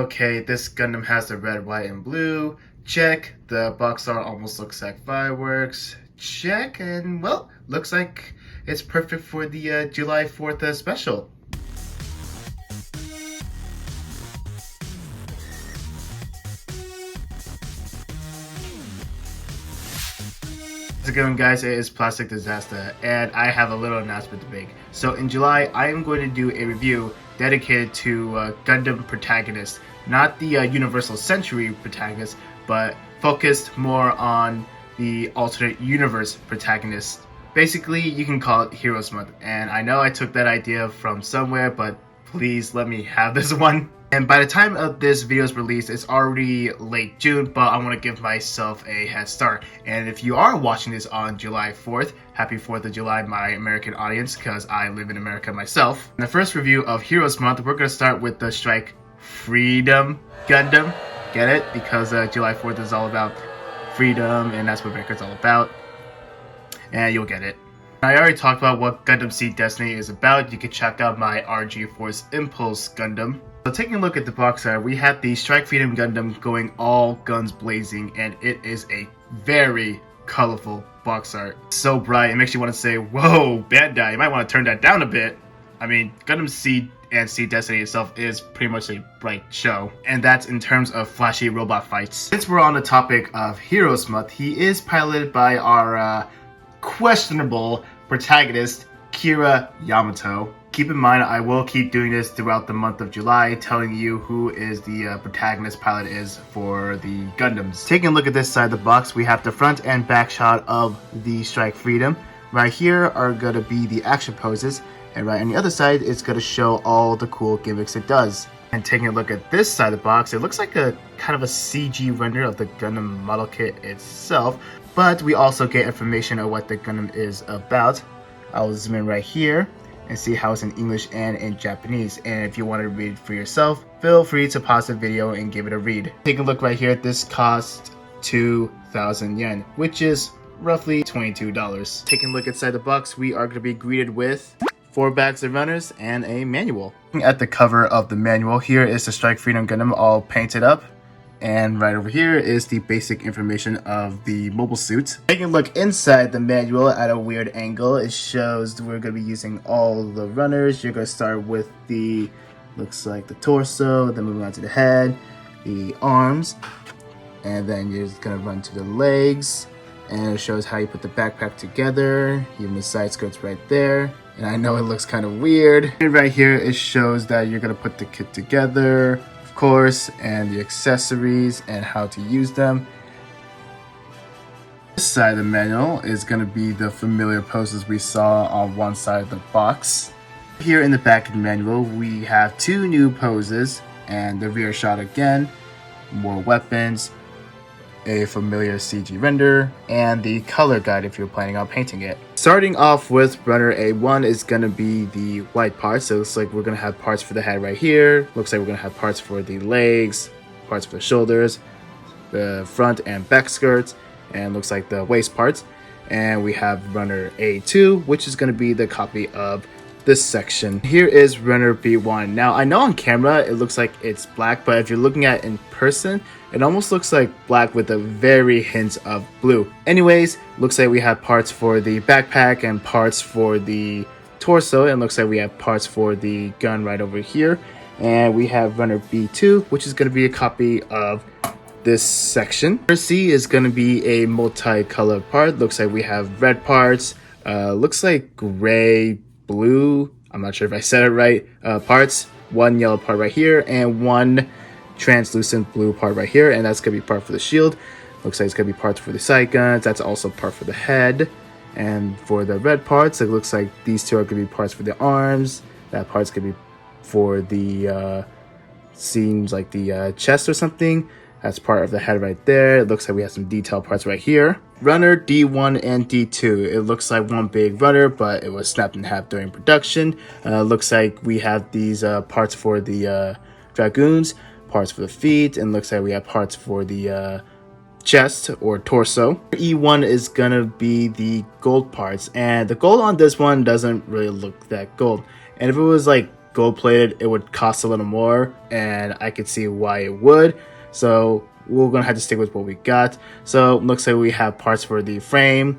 Okay, this Gundam has the red, white, and blue. Check. The box art almost looks like fireworks. Check. And, well, looks like it's perfect for the July 4th special. How's it going, guys? It is Plastic Disasta, and I have a little announcement to make. So in July, I am going to do a review dedicated to Gundam protagonists, not the Universal Century protagonist, but focused more on the alternate universe protagonist. Basically, you can call it Heroes Month, and I know I took that idea from somewhere, but please let me have this one. And by the time of this video's release, it's already late June, but I want to give myself a head start. And if you are watching this on July 4th, happy 4th of July, my American audience, because I live in America myself. In the first review of Heroes Month, we're going to start with the Strike Freedom Gundam. Get it? Because July 4th is all about freedom, and that's what America's all about. And you'll get it. I already talked about what Gundam Seed Destiny is about. You can check out my RG Force Impulse Gundam. So taking a look at the box art, we have the Strike Freedom Gundam going all guns blazing, and it is a very colorful box art. So bright, it makes you want to say, whoa, Bandai, you might want to turn that down a bit. I mean, Gundam Seed and Seed Destiny itself is pretty much a bright show, and that's in terms of flashy robot fights. Since we're on the topic of Heroes Month, he is piloted by our questionable protagonist, Kira Yamato. Keep in mind, I will keep doing this throughout the month of July, telling you who is the protagonist pilot is for the Gundams. Taking a look at this side of the box, we have the front and back shot of the Strike Freedom. Right here are going to be the action poses, and right on the other side, it's going to show all the cool gimmicks it does. And taking a look at this side of the box, it looks like a kind of a CG render of the Gundam model kit itself, but we also get information on what the Gundam is about. I'll zoom in right here and see how it's in English and in Japanese. And if you want to read it for yourself, feel free to pause the video and give it a read. Take a look right here. This costs 2,000 yen, which is roughly $22. Taking a look inside the box, we are going to be greeted with 4 bags of runners and a manual. Looking at the cover of the manual, here is the Strike Freedom Gundam all painted up. And right over here is the basic information of the mobile suit. Taking a look inside the manual at a weird angle, it shows we're going to be using all the runners. You're going to start with the, looks like the torso, then moving on to the head, the arms, and then you're just going to run to the legs. And it shows how you put the backpack together, even the side skirts right there. And I know it looks kind of weird. And right here, it shows that you're going to put the kit together, course, and the accessories and how to use them. This side of the manual is going to be the familiar poses we saw on one side of the box. Here in the back of the manual, we have 2 new poses, and the rear shot again, more weapons, a familiar CG render, and the color guide if you're planning on painting it. Starting off with runner A1 is going to be the white parts. So it looks like we're going to have parts for the head right here. Looks like we're going to have parts for the legs, parts for the shoulders, the front and back skirts, and looks like the waist parts. And we have runner A2, which is going to be the copy of this section. Here is runner B1. Now I know on camera it looks like it's black, but if you're looking at it in person, it almost looks like black with a very hint of blue. Anyways, looks like we have parts for the backpack and parts for the torso, and looks like we have parts for the gun right over here. And we have runner B2, which is going to be a copy of this section. Runner C is going to be a multicolored part. Looks like we have red parts, looks like gray, blue, I'm not sure if I said it right, parts, 1 yellow part right here, and 1 translucent blue part right here, and that's going to be part for the shield. Looks like it's going to be parts for the sight guns, that's also part for the head. And for the red parts, it looks like these 2 are going to be parts for the arms, that part's going to be for the, seems like the chest or something. That's part of the head right there. It looks like we have some detail parts right here. Runner D1 and D2. It looks like one big runner, but it was snapped in half during production. Looks like we have these parts for the dragoons, parts for the feet, and looks like we have parts for the chest or torso. E1 is gonna be the gold parts, and the gold on this one doesn't really look that gold. And if it was like gold plated, it would cost a little more, and I could see why it would. So we're gonna have to stick with what we got. So looks like we have parts for the frame,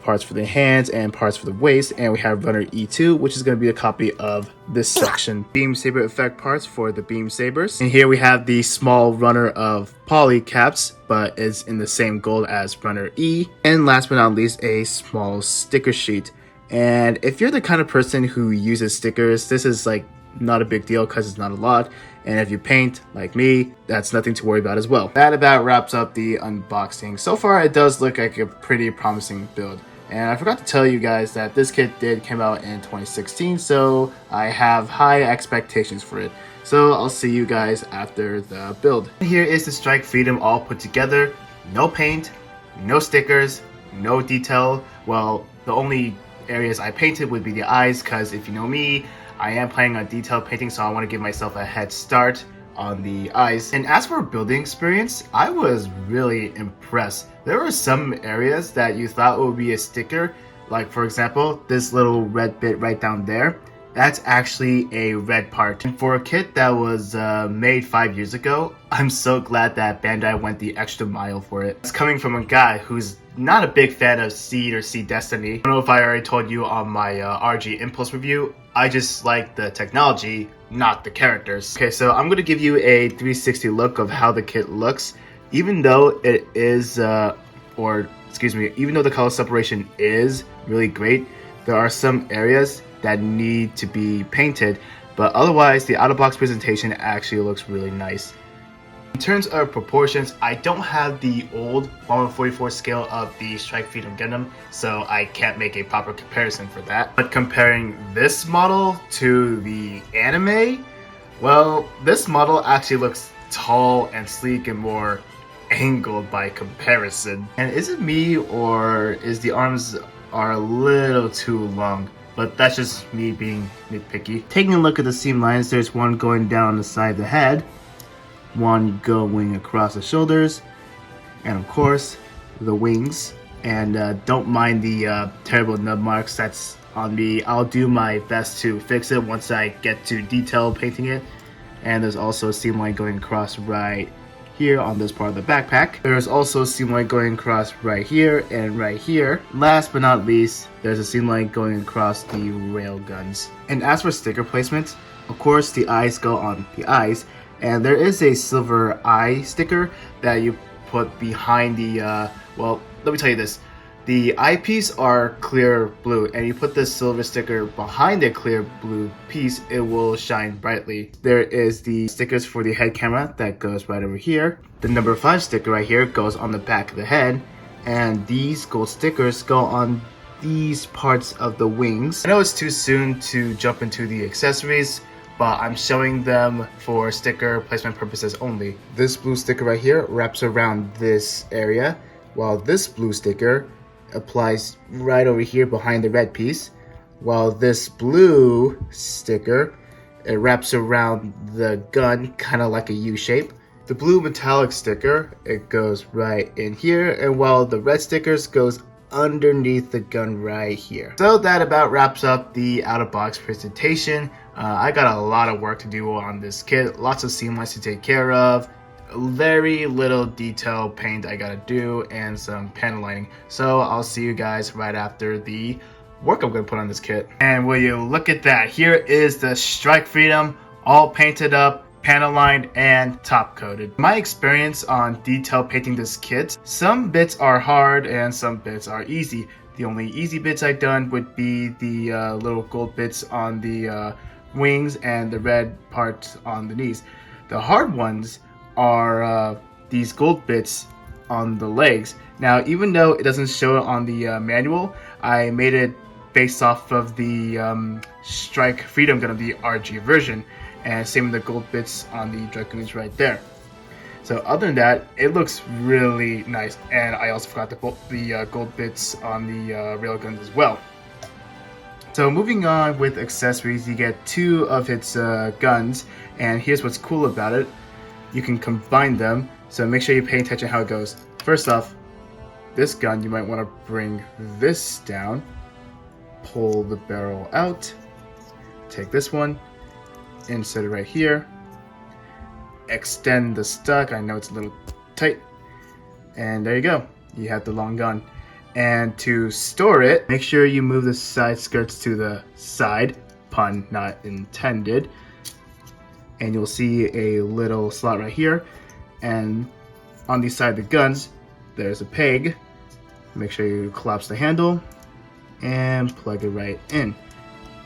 parts for the hands, and parts for the waist, and we have runner E2, which is gonna be a copy of this section. Beam saber effect parts for the beam sabers, and here we have the small runner of poly caps, but it's in the same gold as runner E. And last but not least, a small sticker sheet. And if you're the kind of person who uses stickers, this is like not a big deal because it's not a lot. And if you paint like me, that's nothing to worry about as well. That about wraps up the unboxing. So far, it does look like a pretty promising build. And I forgot to tell you guys that this kit came out in 2016, so I have high expectations for it. So I'll see you guys after the build. Here is the Strike Freedom all put together. No paint, no stickers, no detail. Well, the only areas I painted would be the eyes, because if you know me, I am planning on detail painting, so I want to give myself a head start on the eyes. And as for building experience, I was really impressed. There were some areas that you thought would be a sticker, like for example, this little red bit right down there. That's actually a red part. And for a kit that was made 5 years ago, I'm so glad that Bandai went the extra mile for it. It's coming from a guy who's not a big fan of Seed or Seed Destiny. I don't know if I already told you on my RG Impulse review, I just like the technology, not the characters. Okay, so I'm gonna give you a 360 look of how the kit looks. Even though it is, even though the color separation is really great, there are some areas that need to be painted, but otherwise the out-of-box presentation actually looks really nice. In terms of proportions, I don't have the old 1/44 scale of the Strike Freedom Gundam, so I can't make a proper comparison for that. But comparing this model to the anime, well, this model actually looks tall and sleek and more angled by comparison. And is it me, or is the arms are a little too long? But that's just me being nitpicky. Taking a look at the seam lines, there's one going down the side of the head, one going across the shoulders, and of course, the wings. And don't mind the terrible nub marks that's on me. I'll do my best to fix it once I get to detail painting it. And there's also a seam line going across right here on this part of the backpack. There's also a seam line going across right here and right here. Last but not least, there's a seam line going across the rail guns. And as for sticker placement, of course the eyes go on the eyes, and there is a silver eye sticker that you put behind the, well, let me tell you this. The eyepiece are clear blue, and you put the silver sticker behind the clear blue piece, it will shine brightly. There is the stickers for the head camera that goes right over here. The number 5 sticker right here goes on the back of the head, and these gold stickers go on these parts of the wings. I know it's too soon to jump into the accessories, but I'm showing them for sticker placement purposes only. This blue sticker right here wraps around this area, while this blue sticker applies right over here behind the red piece, while this blue sticker, it wraps around the gun kind of like a U shape. The blue metallic sticker, it goes right in here, and while the red stickers goes underneath the gun right here. So that about wraps up the out-of-box presentation. I got a lot of work to do on this kit, lots of seam lines to take care of, very little detail paint I gotta do, and some panel lining. So I'll see you guys right after the work I'm gonna put on this kit. And will you look at that, here is the Strike Freedom all painted up, panel lined, and top coated. My experience on detail painting this kit, some bits are hard and some bits are easy. The only easy bits I've done would be the little gold bits on the wings and the red part on the knees. The hard ones are these gold bits on the legs. Now, even though it doesn't show it on the manual, I made it based off of the Strike Freedom Gundam, the RG version, and same with the gold bits on the Dragoons right there. So other than that, it looks really nice, and I also forgot the gold bits on the railguns as well. So moving on with accessories, you get 2 of its guns, and here's what's cool about it. You can combine them, so make sure you pay attention how it goes. First off, this gun, you might want to bring this down, pull the barrel out, take this one, insert it right here, extend the stock. I know it's a little tight, and there you go. You have the long gun. And to store it, make sure you move the side skirts to the side, pun not intended, and you'll see a little slot right here, and on the side of the guns there's a peg. Make sure you collapse the handle and plug it right in.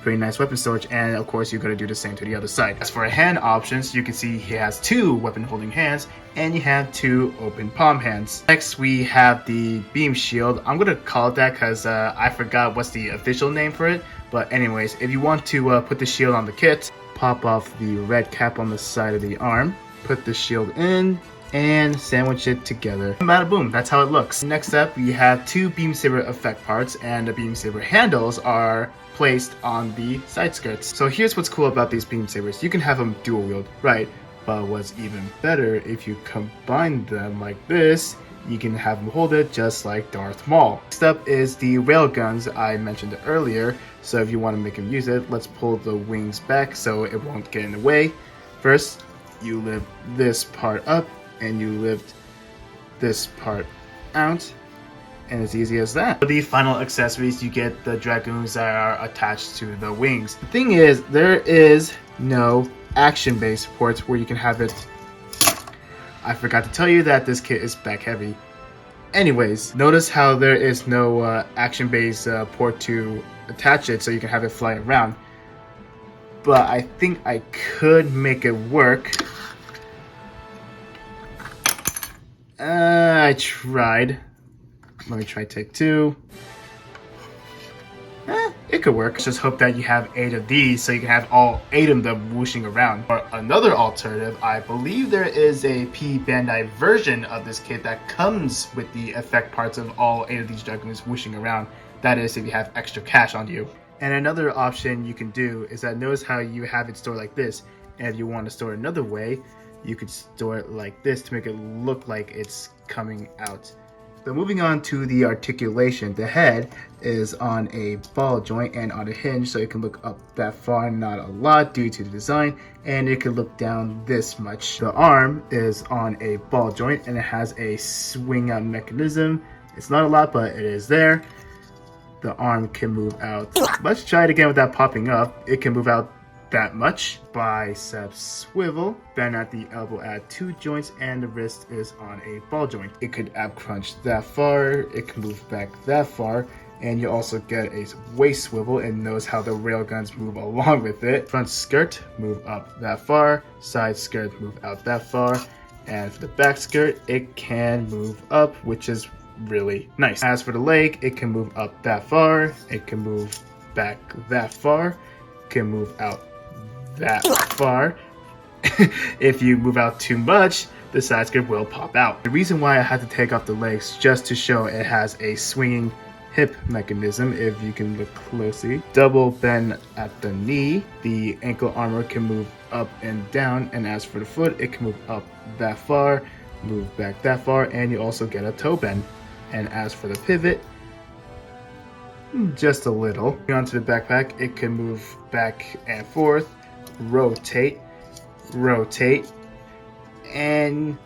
Pretty nice weapon storage, and of course you're going to do the same to the other side. As for hand options, you can see he has 2 weapon holding hands and you have 2 open palm hands. Next we have the beam shield. I'm going to call it that because I forgot what's the official name for it, but anyways, if you want to put the shield on the kit, pop off the red cap on the side of the arm, put the shield in, and sandwich it together. And bada boom, that's how it looks. Next up, we have 2 beam saber effect parts, and the beam saber handles are placed on the side skirts. So here's what's cool about these beam sabers. You can have them dual wield, right? But what's even better, if you combine them like this, you can have them hold it just like Darth Maul. Next up is the rail guns I mentioned earlier. So if you want to make him use it, let's pull the wings back so it won't get in the way. First, you lift this part up and you lift this part out, and it's easy as that. For the final accessories, you get the dragoons that are attached to the wings. The thing is, there is no action base support where you can have it. I forgot to tell you that this kit is back heavy. Anyways, notice how there is no action base port to attach it so you can have it fly around. But I think I could make it work. I tried. Let me try take 2. It could work. Just hope that you have 8 of these so you can have all 8 of them whooshing around. Or another alternative, I believe there is a P Bandai version of this kit that comes with the effect parts of all 8 of these dragoons whooshing around. That is if you have extra cash on you. And another option you can do is that notice how you have it stored like this, and if you want to store it another way, you could store it like this to make it look like it's coming out. So moving on to the articulation, the head is on a ball joint and on a hinge, so it can look up that far, not a lot due to the design, and it can look down this much. The arm is on a ball joint and it has a swing out mechanism. It's not a lot, but it is there. The arm can move out. Let's try it again without popping up. It can move out that much. Bicep swivel. Then at the elbow add 2 joints, and the wrist is on a ball joint. It could ab crunch that far. It can move back that far. And you also get a waist swivel, and notice how the railguns move along with it. Front skirt, move up that far. Side skirt, move out that far. And for the back skirt, it can move up, which is really nice. As for the leg, it can move up that far. It can move back that far. It can move out that far. If you move out too much, the side skirt will pop out. The reason why I had to take off the legs just to show it has a swinging hip mechanism, if you can look closely. Double bend at the knee. The ankle armor can move up and down, and as for the foot, it can move up that far, move back that far, and you also get a toe bend. And as for the pivot, just a little. Onto the backpack, it can move back and forth, rotate, and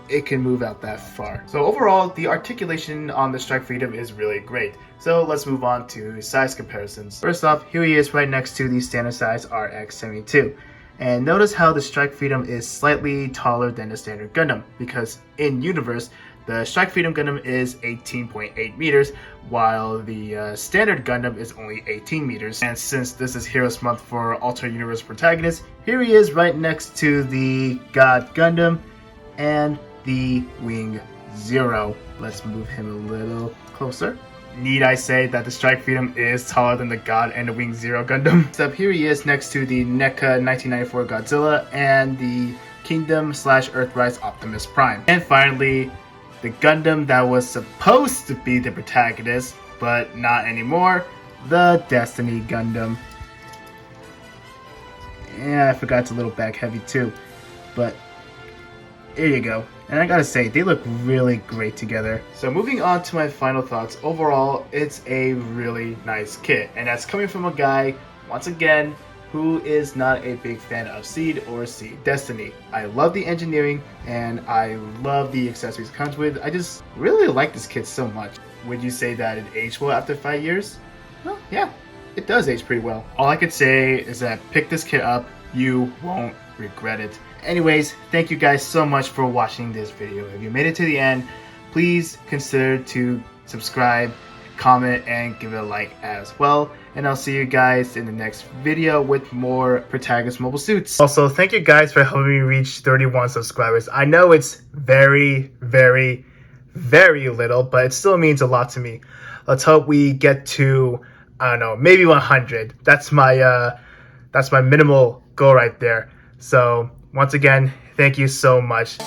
it can move out that far. So overall, the articulation on the Strike Freedom is really great. So let's move on to size comparisons. First off, here he is right next to the standard size RX-72. And notice how the Strike Freedom is slightly taller than the standard Gundam, because in universe, the Strike Freedom Gundam is 18.8 meters, while the standard Gundam is only 18 meters. And since this is Heroes Month for alternate universe protagonists, here he is right next to the God Gundam and the Wing Zero. Let's move him a little closer. Need I say that the Strike Freedom is taller than the God and the Wing Zero Gundam? Except here he is next to the NECA 1994 Godzilla and the Kingdom/Earthrise Optimus Prime. And finally, the Gundam that was supposed to be the protagonist, but not anymore, the Destiny Gundam. Yeah, I forgot it's a little back heavy too, but here you go. And I gotta say, they look really great together. So moving on to my final thoughts, overall, it's a really nice kit. And that's coming from a guy, once again, who is not a big fan of Seed or Seed Destiny. I love the engineering and I love the accessories it comes with. I just really like this kit so much. Would you say that it aged well after 5 years? Well, yeah, it does age pretty well. All I could say is that pick this kit up, you won't regret it. Anyways, thank you guys so much for watching this video. If you made it to the end, please consider to subscribe, comment, and give it a like as well. And I'll see you guys in the next video with more Protagonist mobile suits. Also, thank you guys for helping me reach 31 subscribers. I know it's very, very, very little, but it still means a lot to me. Let's hope we get to, I don't know, maybe 100. That's my minimal goal right there. So once again, thank you so much.